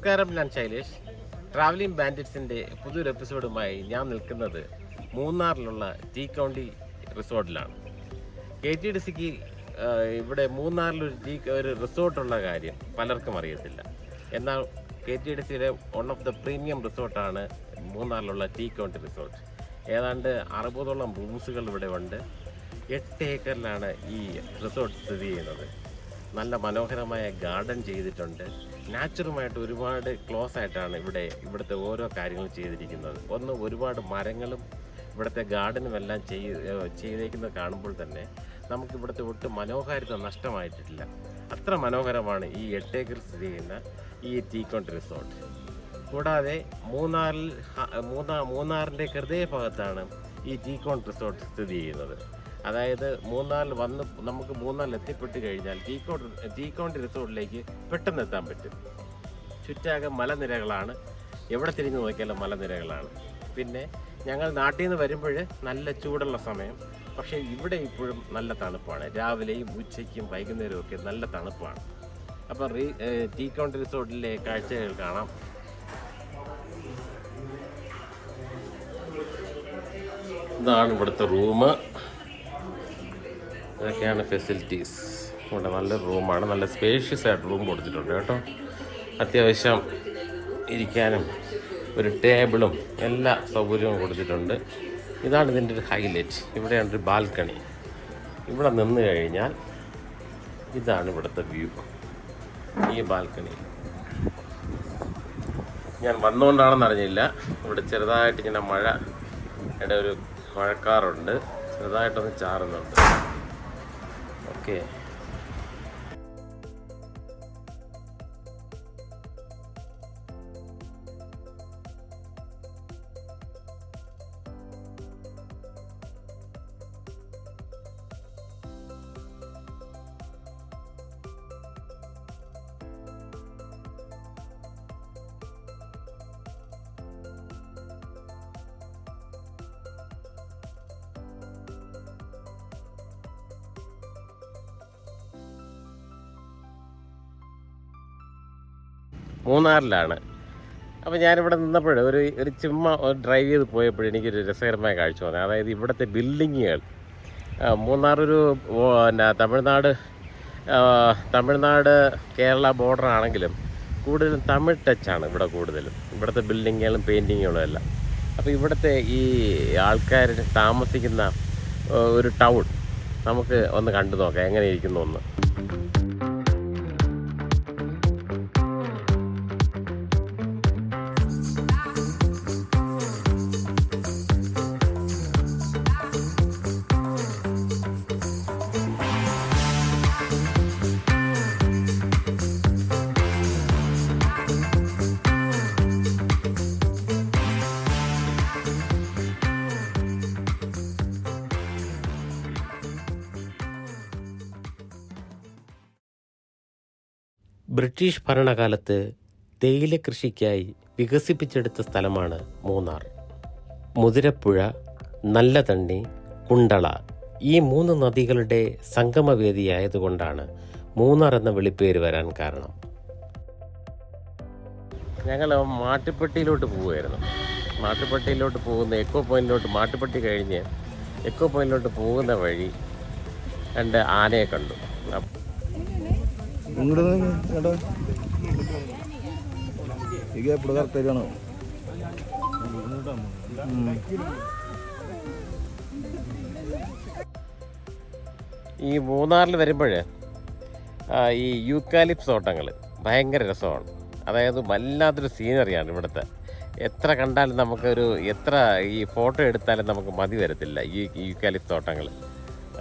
നമസ്കാരം, ഞാൻ ശൈലേഷ്. ട്രാവലിംഗ് ബാൻഡിറ്റ്സിൻ്റെ പുതിയൊരു എപ്പിസോഡുമായി ഞാൻ നിൽക്കുന്നത് മൂന്നാറിലുള്ള ടീ കൗണ്ടി റിസോർട്ടിലാണ്. KTDCക്ക് ഇവിടെ മൂന്നാറിലൊരു റിസോർട്ടുള്ള കാര്യം പലർക്കും അറിയത്തില്ല. എന്നാൽ KTDCയുടെ വൺ ഓഫ് ദ പ്രീമിയം റിസോർട്ടാണ് മൂന്നാറിലുള്ള ടീ കൗണ്ടി റിസോർട്ട്. ഏതാണ്ട് 60ഓളം റൂംസുകൾ ഇവിടെ ഉണ്ട്. 8 ഏക്കറിലാണ് ഈ റിസോർട്ട് സ്ഥിതി ചെയ്യുന്നത്. നല്ല മനോഹരമായ ഗാർഡൻ ചെയ്തിട്ടുണ്ട്. നാച്ചുറുമായിട്ട് ഒരുപാട് ക്ലോസ് ആയിട്ടാണ് ഇവിടുത്തെ ഓരോ കാര്യങ്ങളും ചെയ്തിരിക്കുന്നത്. ഒരുപാട് മരങ്ങളും ഇവിടുത്തെ ഗാർഡനും എല്ലാം ചെയ്തേക്കുന്നത് കാണുമ്പോൾ തന്നെ നമുക്ക് ഇവിടുത്തെ ഒട്ടും മനോഹാരിത നഷ്ടമായിട്ടില്ല. അത്ര മനോഹരമാണ് ഈ 8 ഏക്കർ സ്ഥിതി ചെയ്യുന്ന ഈ ടീ കൗണ്ടി റിസോർട്ട്. കൂടാതെ മൂന്നാറിൻ്റെ ഹൃദയഭാഗത്താണ് ഈ ടീ കൗണ്ടി റിസോർട്ട് സ്ഥിതി ചെയ്യുന്നത്. അതായത് നമുക്ക് മൂന്നാറിൽ എത്തിപ്പെട്ട് കഴിഞ്ഞാൽ ടീ കൗണ്ടി റിസോർട്ടിലേക്ക് പെട്ടെന്ന് എത്താൻ പറ്റും. ചുറ്റാകെ മലനിരകളാണ്, എവിടെ തിരിഞ്ഞു നോക്കിയാലും മലനിരകളാണ്. പിന്നെ ഞങ്ങൾ നാട്ടിൽ നിന്ന് വരുമ്പോൾ നല്ല ചൂടുള്ള സമയം, പക്ഷേ ഇവിടെ ഇപ്പോഴും നല്ല തണുപ്പാണ്. രാവിലെയും ഉച്ചയ്ക്കും വൈകുന്നേരവും ഒക്കെ നല്ല തണുപ്പാണ്. അപ്പം ടീ കൗണ്ടി റിസോർട്ടിലെ കാഴ്ചകൾ കാണാം. ഇതാണ് ഇവിടുത്തെ റൂം. ഇതൊക്കെയാണ് ഫെസിലിറ്റീസ്. ഇവിടെ നല്ലൊരു റൂമാണ്. നല്ല സ്പേഷ്യസ് ആയിട്ട് റൂം കൊടുത്തിട്ടുണ്ട് കേട്ടോ. അത്യാവശ്യം ഇരിക്കാനും ഒരു ടേബിളും എല്ലാ സൗകര്യവും കൊടുത്തിട്ടുണ്ട്. ഇതാണ് ഇതിൻ്റെ ഒരു ഹൈലൈറ്റ്. ഇവിടെയാണ് ഒരു ബാൽക്കണി. ഇവിടെ നിന്ന് കഴിഞ്ഞാൽ ഇതാണ് ഇവിടുത്തെ വ്യൂ. ഈ ബാൽക്കണി ഞാൻ വന്നുകൊണ്ടാണെന്ന് അറിഞ്ഞില്ല. ഇവിടെ ചെറുതായിട്ട് ഇങ്ങനെ മഴയുടെ ഒരു മഴക്കാറുണ്ട്, ചെറുതായിട്ടൊന്ന് ചാറുന്നുണ്ട്. ഓക്കെ, മൂന്നാറിലാണ്. അപ്പോൾ ഞാനിവിടെ നിന്നപ്പോൾ ഒരു ചുമ്മാ ഡ്രൈവ് ചെയ്ത് പോയപ്പോൾ എനിക്കൊരു രസകരമായ കാഴ്ച തോന്നി. അതായത് ഇവിടുത്തെ ബിൽഡിങ്ങുകൾ, മൂന്നാറൊരു തമിഴ്നാട് കേരള ബോർഡർ ആണെങ്കിലും കൂടുതലും തമിഴ് ടച്ചാണ് ഇവിടെ കൂടുതലും. ഇവിടുത്തെ ബിൽഡിങ്ങുകളും പെയിൻറ്റിങ്ങുകളും എല്ലാം. അപ്പോൾ ഇവിടുത്തെ ഈ ആൾക്കാർ താമസിക്കുന്ന ഒരു ടൗൺ നമുക്ക് ഒന്ന് കണ്ടു നോക്കാം എങ്ങനെ ഇരിക്കുന്നു ഒന്ന്. ബ്രിട്ടീഷ് ഭരണകാലത്ത് തേയില കൃഷിക്കായി വികസിപ്പിച്ചെടുത്ത സ്ഥലമാണ് മൂന്നാർ. മുതിരപ്പുഴ, നല്ലതണ്ണി, കുണ്ടള ഈ 3 നദികളുടെ സംഗമവേദിയായതുകൊണ്ടാണ് മൂന്നാർ എന്ന വിളിപ്പേര് വരാൻ കാരണം. ഞങ്ങൾ മാട്ടുപ്പെട്ടിയിലോട്ട് പോവുമായിരുന്നു. മാട്ടുപ്പെട്ടിയിലോട്ട് പോകുന്ന എക്കോ പോയിന്റിലോട്ട്, മാട്ടുപ്പെട്ടി കഴിഞ്ഞ് എക്കോ പോയിന്റിലോട്ട് പോകുന്ന വഴി 2 ആനയെ കണ്ടു. ഈ മൂന്നാറിൽ വരുമ്പോൾ ഈ യൂക്കാലിപ്സ് തോട്ടങ്ങൾ ഭയങ്കര രസമാണ്. അതായത് വല്ലാത്തൊരു സീനറിയാണ് ഇവിടുത്തെ. എത്ര കണ്ടാലും എത്ര ഈ ഫോട്ടോ എടുത്താലും നമുക്ക് മതി വരത്തില്ല ഈ യൂക്കാലിപ്സ് തോട്ടങ്ങൾ.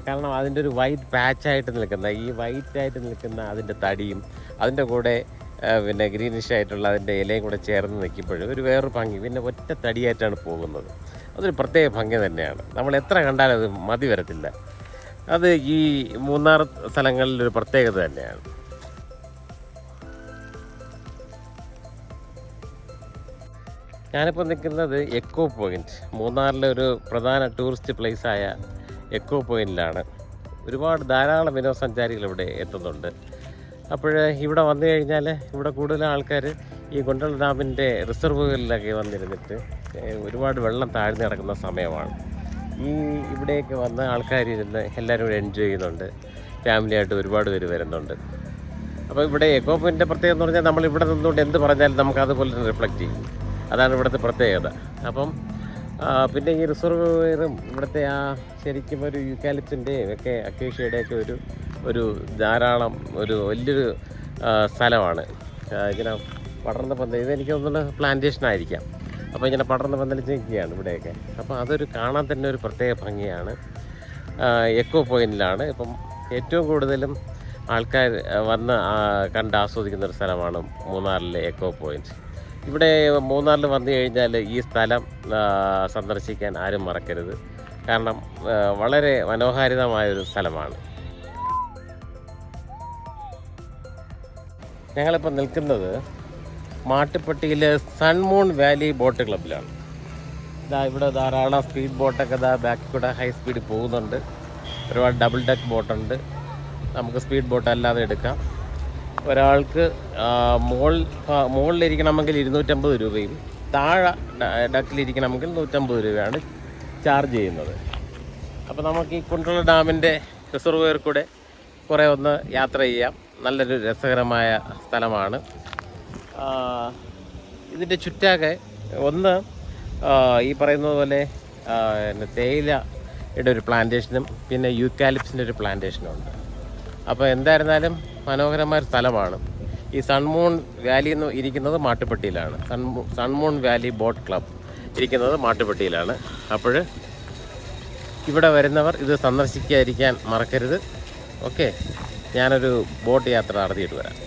കാരണം അതിൻ്റെ ഒരു വൈറ്റ് പാച്ചായിട്ട് നിൽക്കുന്ന അതിൻ്റെ തടിയും അതിൻ്റെ കൂടെ പിന്നെ ഗ്രീനിഷ് ആയിട്ടുള്ള അതിൻ്റെ ഇലയും കൂടെ ചേർന്ന് നിൽക്കുമ്പോൾ ഒരു വേറൊരു ഭംഗി. പിന്നെ ഒറ്റ തടിയായിട്ടാണ് പോകുന്നത്. അതൊരു പ്രത്യേക ഭംഗി തന്നെയാണ്. നമ്മൾ എത്ര കണ്ടാലും അത് മതി വരത്തില്ല. അത് ഈ മൂന്നാർ സ്ഥലങ്ങളിലൊരു പ്രത്യേകത തന്നെയാണ്. ഞാനിപ്പോൾ നിൽക്കുന്നത് എക്കോ പോയിൻറ്റ്, മൂന്നാറിലെ ഒരു പ്രധാന ടൂറിസ്റ്റ് പ്ലേസായ എക്കോ പോയിൻറ്റിലാണ്. ധാരാളം വിനോദസഞ്ചാരികൾ ഇവിടെ എത്തുന്നുണ്ട്. അപ്പോൾ ഇവിടെ വന്നു കഴിഞ്ഞാൽ ഇവിടെ കൂടുതൽ ആൾക്കാർ ഈ കുണ്ടള ഡാമിൻ്റെ റിസർവുകളിലൊക്കെ വന്നിരുന്നിട്ട് ഒരുപാട് വെള്ളം താഴ്ന്നു കിടക്കുന്ന സമയമാണ്. ഇവിടെയൊക്കെ വന്ന് ആൾക്കാരിരുന്ന് എല്ലാവരും കൂടെ എൻജോയ് ചെയ്യുന്നുണ്ട്. ഫാമിലിയായിട്ട് ഒരുപാട് പേര് വരുന്നുണ്ട്. അപ്പോൾ ഇവിടെ എക്കോ പോയിൻ്റിൻ്റെ പ്രത്യേകത എന്ന് പറഞ്ഞാൽ നമ്മൾ ഇവിടെ നിന്നുകൊണ്ട് എന്ത് പറഞ്ഞാലും നമുക്ക് അതുപോലെ തന്നെ റിഫ്ലക്റ്റ് ചെയ്യും. അതാണ് ഇവിടുത്തെ പ്രത്യേകത. അപ്പം പിന്നെ ഈ റിസർവറും ഇവിടുത്തെ ശരിക്കും ഒരു യൂക്കാലിപ്സിൻ്റെയും ഒക്കെ അക്കേഷ്യയുടെയൊക്കെ ഒരു ധാരാളം വലിയൊരു സ്ഥലമാണ്. ഇങ്ങനെ പടർന്ന് ഇതെനിക്ക് തോന്നുന്നത് പ്ലാന്റേഷൻ ആയിരിക്കാം. അപ്പോൾ ഇങ്ങനെ പടർന്ന് പന്തലിച്ച് നിൽക്കുകയാണ് ഇവിടെയൊക്കെ. അപ്പോൾ അതൊരു കാണാൻ തന്നെ ഒരു പ്രത്യേക ഭംഗിയാണ്. എക്കോ പോയിൻറ്റിലാണ് ഇപ്പം ഏറ്റവും കൂടുതലും ആൾക്കാർ വന്ന് കണ്ട് ആസ്വദിക്കുന്ന ഒരു സ്ഥലമാണ് മൂന്നാറിലെ എക്കോ പോയിൻറ്റ്. ഇവിടെ മൂന്നാറിൽ വന്നു കഴിഞ്ഞാൽ ഈ സ്ഥലം സന്ദർശിക്കാൻ ആരും മറക്കരുത്. കാരണം വളരെ മനോഹാരിതമായൊരു സ്ഥലമാണ്. ഞങ്ങളിപ്പോൾ നിൽക്കുന്നത് മാട്ടുപ്പെട്ടിയിലെ സൺമൂൺ വാലി ബോട്ട് ക്ലബ്ബിലാണ്. ഇവിടെ ധാരാളം സ്പീഡ് ബോട്ടൊക്കെ ബാക്കിൽ കൂടെ ഹൈ സ്പീഡിൽ പോകുന്നുണ്ട്. ഒരുപാട് ഡബിൾ ഡെക്ക് ബോട്ടുണ്ട്. നമുക്ക് സ്പീഡ് ബോട്ട് അല്ലാതെ എടുക്കാം. ഒരാൾക്ക് മുകളിലിരിക്കണമെങ്കിൽ 250 രൂപയും താഴെ ഡക്കിലിരിക്കണമെങ്കിൽ 150 രൂപയാണ് ചാർജ് ചെയ്യുന്നത്. അപ്പോൾ നമുക്ക് ഈ കുണ്ടള ഡാമിൻ്റെ റിസർവോയർ കൂടെ കുറേ ഒന്ന് യാത്ര ചെയ്യാം. നല്ലൊരു രസകരമായ സ്ഥലമാണ്. ഇതിൻ്റെ ചുറ്റാകെ ഒന്ന് ഈ പറയുന്നത് പോലെ തേയിലയുടെ ഒരു പ്ലാന്റേഷനും പിന്നെ യൂക്കാലിപ്സിൻ്റെ ഒരു പ്ലാന്റേഷനും ഉണ്ട്. അപ്പോൾ എന്തായിരുന്നാലും മനോഹരമായ സ്ഥലമാണ്. ഈ സൺമൂൺ വാലി എന്ന് ഇരിക്കുന്നത് മാട്ടുപ്പെട്ടിയിലാണ്. സൺമൂൺ വാലി ബോട്ട് ക്ലബ്ബ് ഇരിക്കുന്നത് മാട്ടുപ്പെട്ടിയിലാണ്. അപ്പോൾ ഇവിടെ വരുന്നവർ ഇത് സന്ദർശിക്കാതിരിക്കാൻ മറക്കരുത്. ഓക്കെ, ഞാനൊരു ബോട്ട് യാത്ര നടത്തിയിട്ട് വരാം.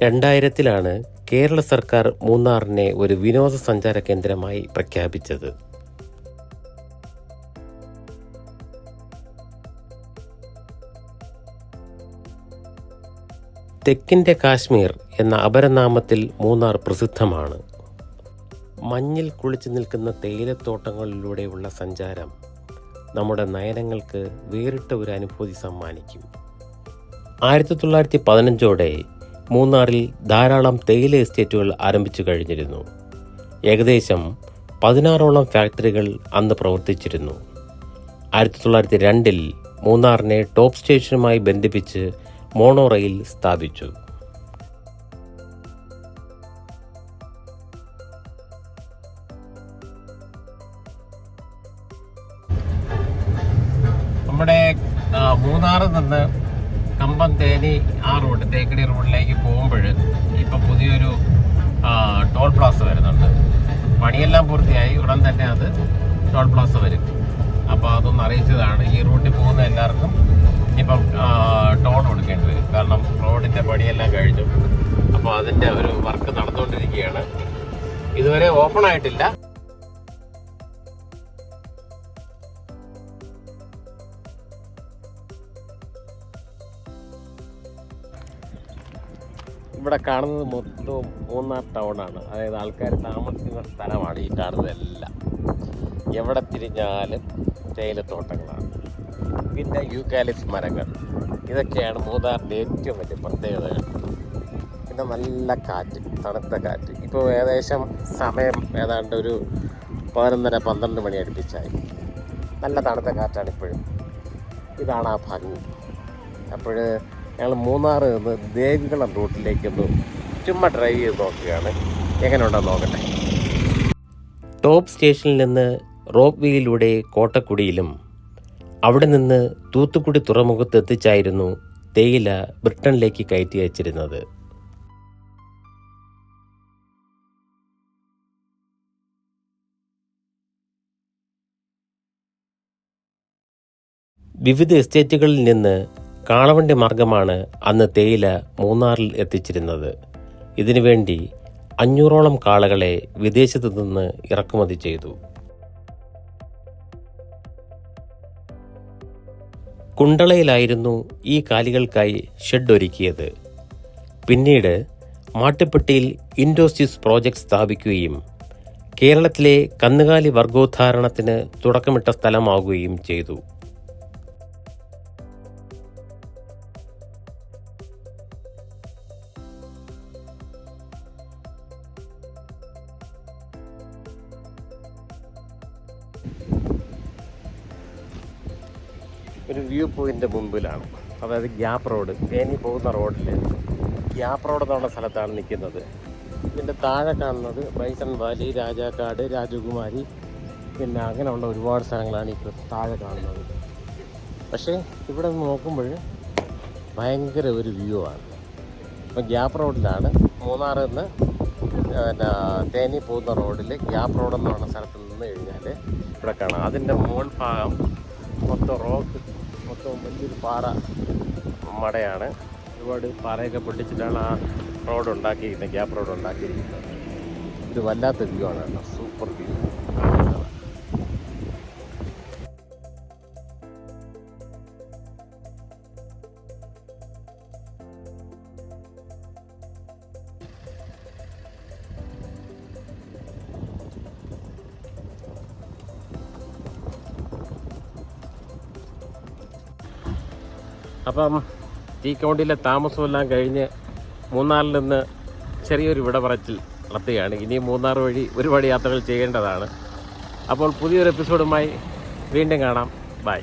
2000-ലാണ് കേരള സർക്കാർ മൂന്നാറിനെ ഒരു വിനോദസഞ്ചാര കേന്ദ്രമായി പ്രഖ്യാപിച്ചത്. തെക്കിൻ്റെ കാശ്മീർ എന്ന അപരനാമത്തിൽ മൂന്നാർ പ്രസിദ്ധമാണ്. മഞ്ഞിൽ കുളിച്ചു നിൽക്കുന്ന തേയിലത്തോട്ടങ്ങളിലൂടെയുള്ള സഞ്ചാരം നമ്മുടെ നയനങ്ങൾക്ക് വേറിട്ട ഒരു അനുഭൂതി സമ്മാനിക്കും. 1915ഓടെ മൂന്നാറിൽ ധാരാളം തേയില എസ്റ്റേറ്റുകൾ ആരംഭിച്ചു കഴിഞ്ഞിരുന്നു. ഏകദേശം 16ഓളം ഫാക്ടറികൾ അന്ന് പ്രവർത്തിച്ചിരുന്നു. 1902-ൽ മൂന്നാറിനെ ടോപ്പ് സ്റ്റേഷനുമായി ബന്ധിപ്പിച്ച് മോണോ റെയിൽ സ്ഥാപിച്ചു. നമ്മുടെ മൂന്നാറിൽ നിന്ന് കമ്പം തേനി റോഡ് തേക്കടി റോഡിലേക്ക് പോകുമ്പോൾ ഇപ്പം പുതിയൊരു ടോൾ പ്ലാസ വരുന്നുണ്ട്. പണിയെല്ലാം പൂർത്തിയായി, ഉടൻ തന്നെ അത് ടോൾ പ്ലാസ വരും. അപ്പോൾ അതൊന്ന് അറിയിച്ചതാണ്. ഈ റൂട്ടിൽ പോകുന്ന എല്ലാവർക്കും ഇപ്പം ടോൾ കൊടുക്കേണ്ടി വരും. കാരണം റോഡിൻ്റെ പണിയെല്ലാം കഴിഞ്ഞു. അപ്പോൾ അതിൻ്റെ ഒരു വർക്ക് നടന്നുകൊണ്ടിരിക്കുകയാണ്. ഇതുവരെ ഓപ്പൺ ആയിട്ടില്ല. ഇവിടെ കാണുന്നത് മൊത്തവും മൂന്നാർ ടൗണാണ്. അതായത് ആൾക്കാർ താമസിക്കുന്ന സ്ഥലമാണ് ഈ കാണുന്നതെല്ലാം. എവിടെ തിരിഞ്ഞാലും തേയിലത്തോട്ടങ്ങളാണ്, പിന്നെ യൂക്കാലിപ്സ് മരങ്ങൾ. ഇതൊക്കെയാണ് മൂന്നാറിൻ്റെ ഏറ്റവും വലിയ പ്രത്യേകതകൾ. പിന്നെ നല്ല കാറ്റ്, തണുത്ത കാറ്റ്. ഇപ്പോൾ ഏകദേശം സമയം ഏതാണ്ട് ഒരു 11:30-12 മണി അടുപ്പിച്ചായി. നല്ല തണുത്ത കാറ്റാണ് ഇപ്പോഴും. ഇതാണ് ആ ഭംഗി. അപ്പോൾ ഞങ്ങൾ മൂന്നാർ നിന്ന് ദേവികുളം റൂട്ടിലേക്കൊന്ന് ചുമ്മാ ഡ്രൈവ് ചെയ്ത് നോക്കുകയാണ്. എങ്ങനെയുണ്ടെന്ന് നോക്കട്ടെ. ടോപ്പ് സ്റ്റേഷനിൽ നിന്ന് റോപ്പ് വേയിലൂടെ കോട്ടക്കുടിയിലും അവിടെ നിന്ന് തൂത്തുക്കുടി തുറമുഖത്ത് എത്തിച്ചായിരുന്നു തേയില ബ്രിട്ടനിലേക്ക് കയറ്റി അയച്ചിരുന്നത്. വിവിധ എസ്റ്റേറ്റുകളിൽ നിന്ന് കാളവണ്ടി മാർഗമാണ് അന്ന് തേയില മൂന്നാറിൽ എത്തിച്ചിരുന്നത്. ഇതിനുവേണ്ടി 500ഓളം കാളകളെ വിദേശത്തു നിന്ന് ഇറക്കുമതി ചെയ്തു. കുണ്ടളയിലായിരുന്നു ഈ കാലികൾക്കായി ഷെഡ് ഒരുക്കിയത്. പിന്നീട് മാട്ടുപ്പെട്ടിയിൽ ഇൻഡോസിസ് പ്രോജക്റ്റ് സ്ഥാപിക്കുകയും കേരളത്തിലെ കന്നുകാലി വർഗോദ്ധാരണത്തിന് തുടക്കമിട്ട സ്ഥലമാകുകയും ചെയ്തു. ഒരു വ്യൂ പോയിൻ്റ് മുമ്പിലാണ്. അതായത് ഗ്യാപ്പ് റോഡ്, തേനി പോകുന്ന റോഡിൽ ഗ്യാപ്പ് റോഡ് എന്ന് പറഞ്ഞ സ്ഥലത്താണ് നിൽക്കുന്നത്. ഇതിൻ്റെ താഴെ കാണുന്നത് ബൈസൺ വാലി, രാജാക്കാട്, രാജകുമാരി, പിന്നെ അങ്ങനെയുള്ള ഒരുപാട് സ്ഥലങ്ങളാണ് ഇപ്പോൾ താഴെ കാണുന്നത്. പക്ഷേ ഇവിടെ നിന്ന് നോക്കുമ്പോൾ ഭയങ്കര ഒരു വ്യൂ ആണ്. അപ്പോൾ ഗ്യാപ്പ് റോഡിലാണ്, മൂന്നാറിൽ നിന്ന് പിന്നെ തേനി പോകുന്ന റോഡിൽ ഗ്യാപ്പ് റോഡ് എന്ന് പറഞ്ഞ സ്ഥലത്ത് നിന്ന് കഴിഞ്ഞാൽ ഇവിടെ കാണാം. അതിൻ്റെ മുകൾ ഭാഗം മൊത്തം റോക്ക്, മൊത്തം വലിയൊരു പാറ മടയാണ്. ഒരുപാട് പാറയൊക്കെ പൊട്ടിച്ചിട്ടാണ് ആ റോഡ് ഉണ്ടാക്കിയിരിക്കുന്നത്, ഗ്യാപ്പ് റോഡ് ഉണ്ടാക്കിയിരിക്കുന്നത്. ഇത് വല്ലാത്ത വ്യൂ ആണ് കേട്ടോ, സൂപ്പർ വ്യൂ. അപ്പം ടീ കൗണ്ടിയിലെ താമസമെല്ലാം കഴിഞ്ഞ് മൂന്നാറിൽ നിന്ന് ചെറിയൊരു വിട പറച്ചിൽ നടത്തുകയാണ്. ഇനി മൂന്നാർ വഴി ഒരുപാട് യാത്രകൾ ചെയ്യേണ്ടതാണ്. അപ്പോൾ പുതിയൊരു എപ്പിസോഡുമായി വീണ്ടും കാണാം. ബൈ.